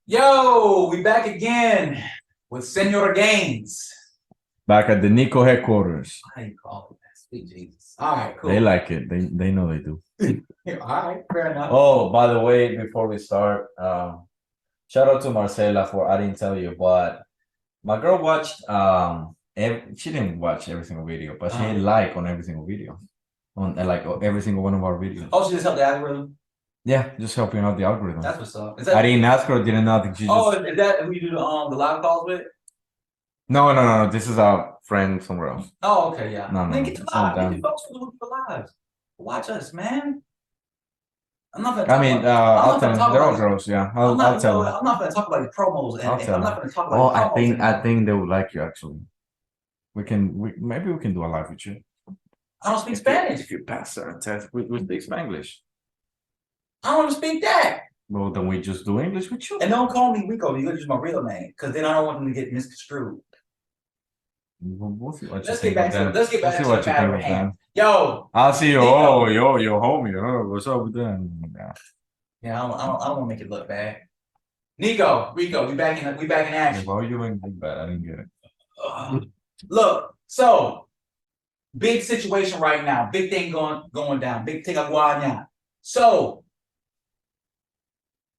Yo, we back again with Senor Gaines. Back at the Nico headquarters. How do you call it that? Sweet Jesus. All right, cool. They like it. They know they do. All right, fair enough. Oh, by the way, before we start, shout out to Marcela for I didn't tell you, but my girl watched she didn't watch every single video, but she hit like on every single video. On like every single one of our videos. Oh, she just helped the algorithm? Yeah, just helping out the algorithm. That's what's up. I didn't ask her, didn't nothing. She Oh, just... is that who you do the live calls with? No. This is a friend somewhere else. Oh, okay, yeah. No. Man, get the live. Get the folks who do the lives. Watch us, man. I'm not gonna. I mean, I'll tell them. They're all girls. Yeah, I'll tell them. I'm not gonna talk about the promos, and I'm not gonna talk about. Oh, I think they would like you actually. Maybe we can do a live with you. I don't speak Spanish. If you pass certain tests, we speak Spanglish. I don't speak that. Well, then we just do English with you. And don't call me Rico. You gotta use my real name, because then I don't want them to get misconstrued. We'll see what Let's get back to what you think of them. Yo, I'll see you. Oh, yo, homie. Oh, what's up with them? Yeah, I don't want to make it look bad. Nico, Rico, we back in action. Why you doing bad? I didn't get it. Look, so big situation right now. Big thing going down. Big thing going. So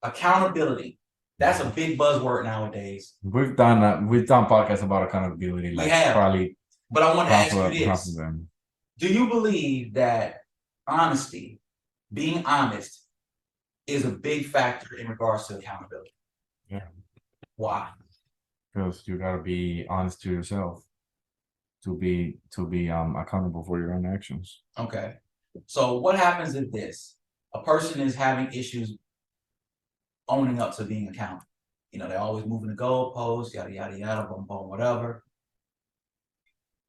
accountability. That's a big buzzword nowadays. We've done podcasts about accountability. Like, we have. Probably. But I want to ask you this: do you believe that honesty, being honest, is a big factor in regards to accountability? Yeah. Why? Because you gotta be honest to yourself to be accountable for your own actions. Okay. So what happens if a person is having issues owning up to being accountable? You know, they're always moving the goalposts, yada yada yada, boom boom, whatever.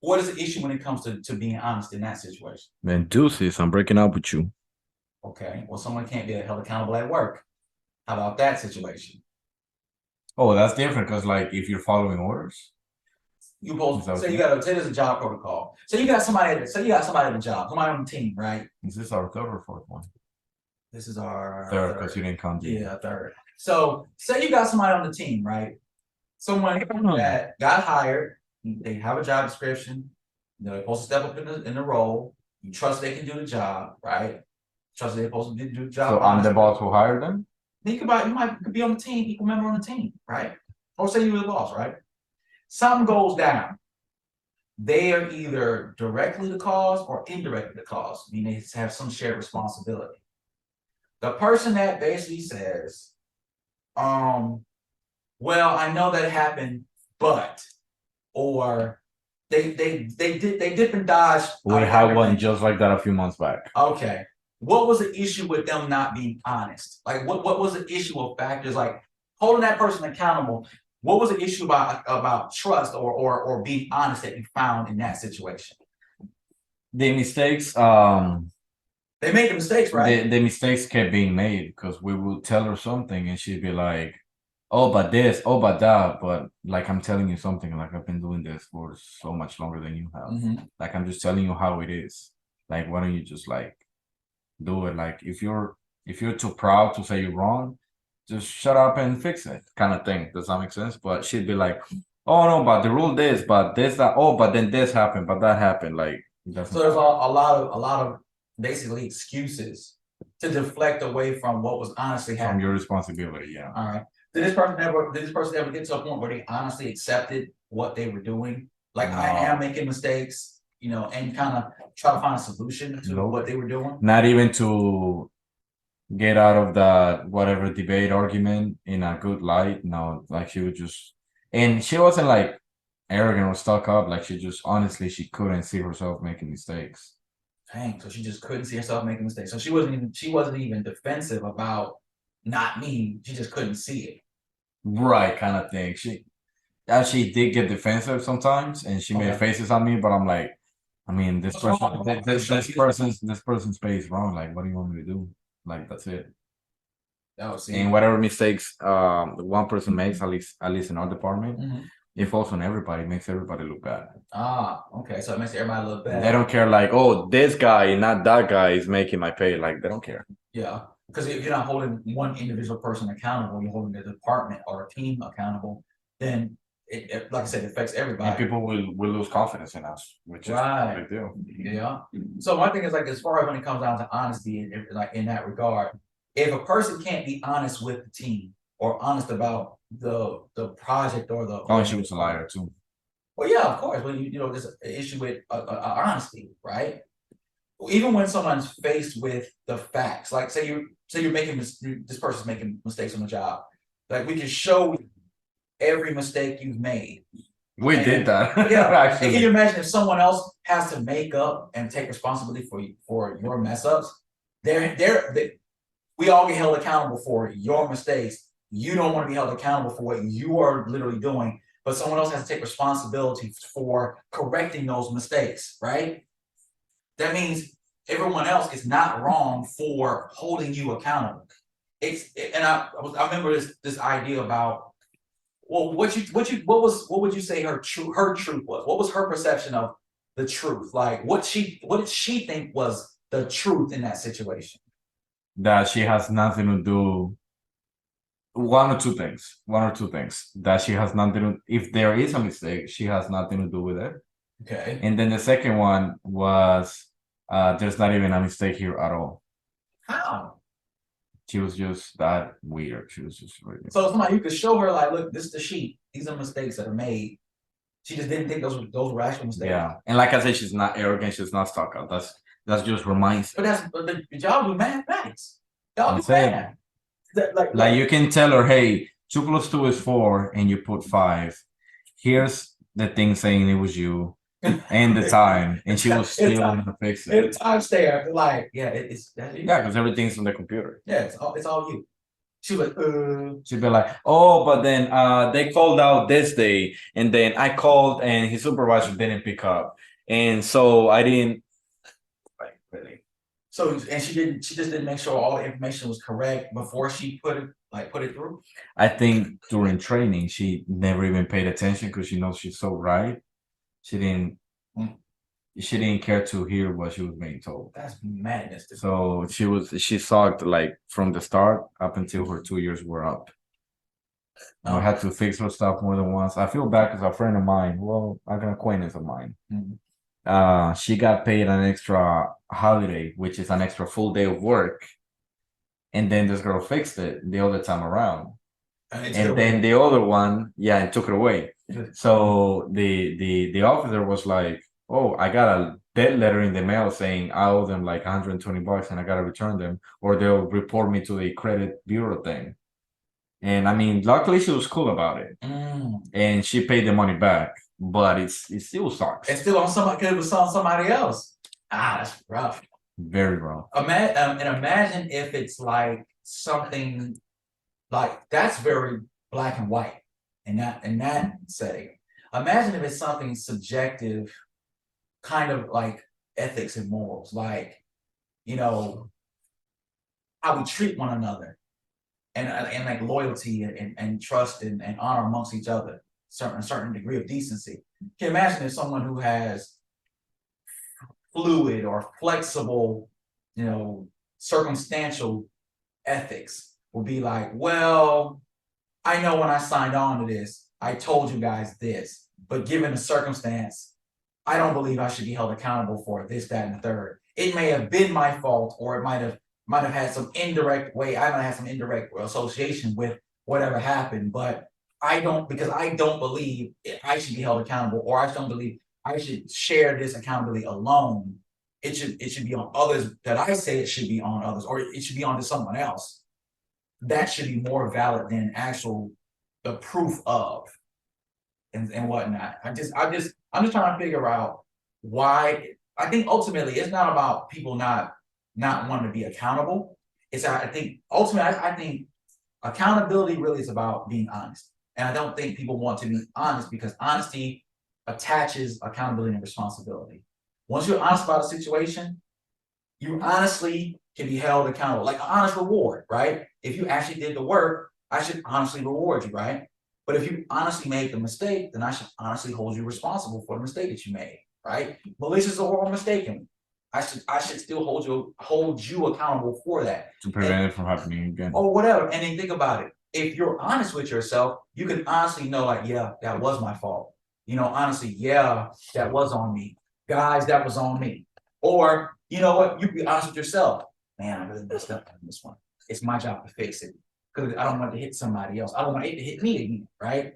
What is the issue when it comes to being honest in that situation? Man, deuces, I'm breaking up with you. Okay, well, someone can't be held accountable at work. How about that situation? Oh, that's different because, like, if you're following orders, you both say there's a job protocol. So you got somebody at the job, somebody on the team, right? Is this our third or fourth one? This is our third because you didn't count. Yeah, third. So say you got somebody on the team, right? Someone that got hired, they have a job description, they're supposed to step up in the role. You trust they can do the job, right? Trust they're supposed to do the job. So I'm the boss who hired them? You could be on the team, equal member on the team, right? Or say you're the boss, right? Something goes down. They are either directly the cause or indirectly the cause, meaning they have some shared responsibility. The person that basically says, well, I know that happened, but, or they dip and dodge. We had one just like that a few months back. Okay. What was the issue with them not being honest? Like, what was the issue of factors like holding that person accountable? What was the issue about trust or being honest that you found in that situation? The mistakes, they made the mistakes, right? The mistakes kept being made because we would tell her something and she'd be like, oh, but this, oh, but that. But like, I'm telling you something, like I've been doing this for so much longer than you have. Like, I'm just telling you how it is. Like, why don't you just like do it? Like, if you're too proud to say you're wrong, just shut up and fix it, kind of thing. Does that make sense? But she'd be like, oh no, but the rule this, but this, that, oh, but then this happened, but that happened. Like, so there's a lot of basically excuses to deflect away from what was honestly happening. From your responsibility, yeah. All right. Did this person ever get to a point where they honestly accepted what they were doing? Like, no. I am making mistakes, you know, and kind of try to find a solution to what they were doing? Not even to get out of that whatever debate argument in a good light. No, like she would just, and she wasn't like arrogant or stuck up. Like she just honestly, she couldn't see herself making mistakes. Dang, so she just couldn't see herself making mistakes. So she wasn't even defensive about not me. She just couldn't see it. Right, kind of thing. She actually did get defensive sometimes, and she made faces at me. But I'm like, I mean, this person's space wrong. Like, what do you want me to do? Like, that's it. And whatever mistakes one person makes, at least in our department, it falls on everybody. It makes everybody look bad. Ah, okay. So it makes everybody look bad. They don't care. Like, oh, this guy, not that guy, is making my pay. Like, they don't care. Yeah. Because if you're not holding one individual person accountable, you're holding the department or a team accountable, then like I said, it affects And everybody. people will lose confidence in us, which is Right. a big deal. Yeah. So my thing is like, as far as when it comes down to honesty, like in that regard, if a person can't be honest with the team or honest about the project or the. Oh, and she was a liar too. Well, yeah, of course. When there's an issue with honesty, right? Even when someone's faced with the facts, like say you're making this person's making mistakes on the job, like we can show every mistake you've made. We did that. Yeah, actually. can you imagine if someone else has to make up and take responsibility for your mess ups? We all get held accountable for your mistakes. You don't want to be held accountable for what you are literally doing, but someone else has to take responsibility for correcting those mistakes, right? That means everyone else is not wrong for holding you accountable. I remember this idea about, well, what would you say her truth was? What was her perception of the truth? Like what did she think was the truth in that situation? That she has nothing to do. One or two things. That she has nothing to, if there is a mistake, she has nothing to do with it. Okay. And then the second one was there's not even a mistake here at all. How? She was just that weird. She was just really. So somebody you could show her like, look, this is the sheet. These are mistakes that are made. She just didn't think those were actual mistakes. Yeah, and like I said, she's not arrogant. She's not stuck up. That's just her mindset. But y'all do mathematics. Y'all do math. Like you can tell her, hey, 2 + 2 is 4, and you put 5. Here's the thing saying it was you, and the time, and she was still gonna fix it. And the time stamp, like, yeah, it's that. Yeah, because everything's on the computer. Yeah, it's all you. She was like, She'd be like, oh, but then they called out this day, and then I called, and his supervisor didn't pick up, and so I didn't. Like, really. So and she just didn't make sure all the information was correct before she put it through. I think during training she never even paid attention because she knows she's so right. She didn't care to hear what she was being told. That's madness. So she sucked like from the start up until her 2 years were up. I had to fix her stuff more than once. I feel bad because a friend of mine, well, like an acquaintance of mine, she got paid an extra holiday, which is an extra full day of work, and then this girl fixed it the other time around, and then the other one, and took it away. So the officer was like, oh, I got a debt letter in the mail saying I owe them like $120 and I gotta return them, or they'll report me to the credit bureau thing. And I mean, luckily she was cool about it, and she paid the money back. But it still sucks. It's still on somebody. It was on somebody else. That's rough. Very rough. Imagine if it's like something like that's very black and white in that setting. Imagine if it's something subjective, kind of like ethics and morals, like how we treat one another, and like loyalty and trust and honor amongst each other. A certain degree of decency. Can you imagine if someone who has fluid or flexible, circumstantial ethics will be like, well, I know when I signed on to this, I told you guys this, but given the circumstance, I don't believe I should be held accountable for this, that, and the third. It may have been my fault, or it might have had some indirect way. I might have some indirect association with whatever happened, but I don't believe I should be held accountable, or I don't believe I should share this accountability alone. It should be on others that I say it should be on others, or it should be on to someone else. That should be more valid than the proof of and whatnot. I'm just trying to figure out why. I think ultimately it's not about people not wanting to be accountable. I think accountability really is about being honest. And I don't think people want to be honest because honesty attaches accountability and responsibility. Once you're honest about a situation, you honestly can be held accountable, like an honest reward, right? If you actually did the work, I should honestly reward you, right? But if you honestly made the mistake, then I should honestly hold you responsible for the mistake that you made, right? Malicious or mistaken. I should still hold you accountable for that. To prevent it from happening again. Or whatever. And then think about it. If you're honest with yourself, you can honestly know, like, yeah, that was my fault. You know, honestly, yeah, that was on me. Guys, that was on me. Or, you know what, you be honest with yourself. Man, I really messed up on this one. It's my job to fix it. Because I don't want to hit somebody else. I don't want it to hit me again, right?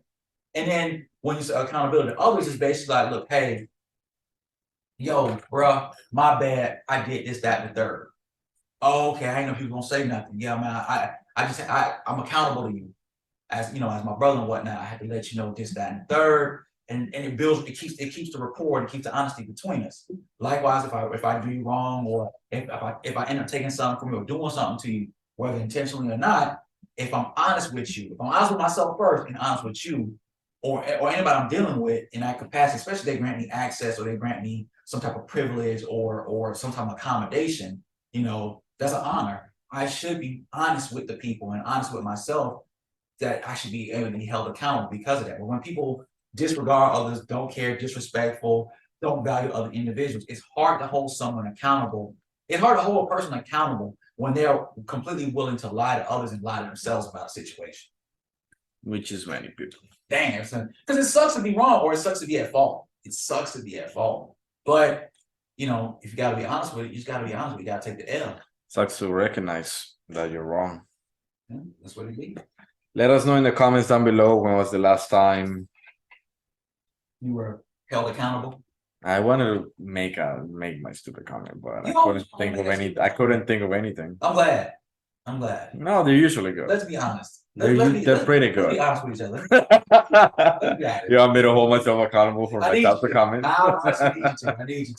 And then when you say accountability to others, is basically like, look, hey, yo, bruh, my bad. I did this, that, and the third. Oh, okay, I didn't know he was gonna say nothing. Yeah, man, I'm accountable to you. As you know, as my brother and whatnot, I had to let you know this, that, and the third. And it keeps the rapport and keeps the honesty between us. Likewise, if I do you wrong, or if I end up taking something from you or doing something to you, whether intentionally or not, if I'm honest with you, if I'm honest with myself first and honest with you, or anybody I'm dealing with in that capacity, especially if they grant me access or they grant me some type of privilege or some type of accommodation, you know, that's an honor. I should be honest with the people and honest with myself that I should be able to be held accountable because of that. But when people disregard others, don't care, disrespectful, don't value other individuals, it's hard to hold someone accountable. It's hard to hold a person accountable when they're completely willing to lie to others and lie to themselves about a situation. Which is many people. Damn, because it sucks to be wrong or it sucks to be at fault. It sucks to be at fault. But, you know, if you got to be honest with it, you just got to be honest with it. You got to take the L. Sucks to recognize that you're wrong. Yeah, that's what it means. Let us know in the comments down below when was the last time you were held accountable. I wanted to make my stupid comment, but I couldn't think of anything. I'm glad. No, they're usually good. Let's be honest. They're pretty good. Let's be honest with each other. You want me to hold myself accountable for my type of comment? I need you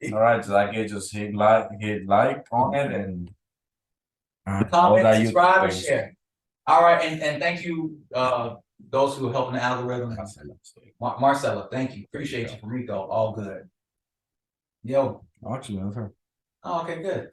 to. All right, so I can just hit like on it and comment, subscribe, and share. All right, and thank you, those who are helping the algorithm. Marcella, thank you. Appreciate you for Rico. All good. Yo. Actually, that's her. Oh, okay, good.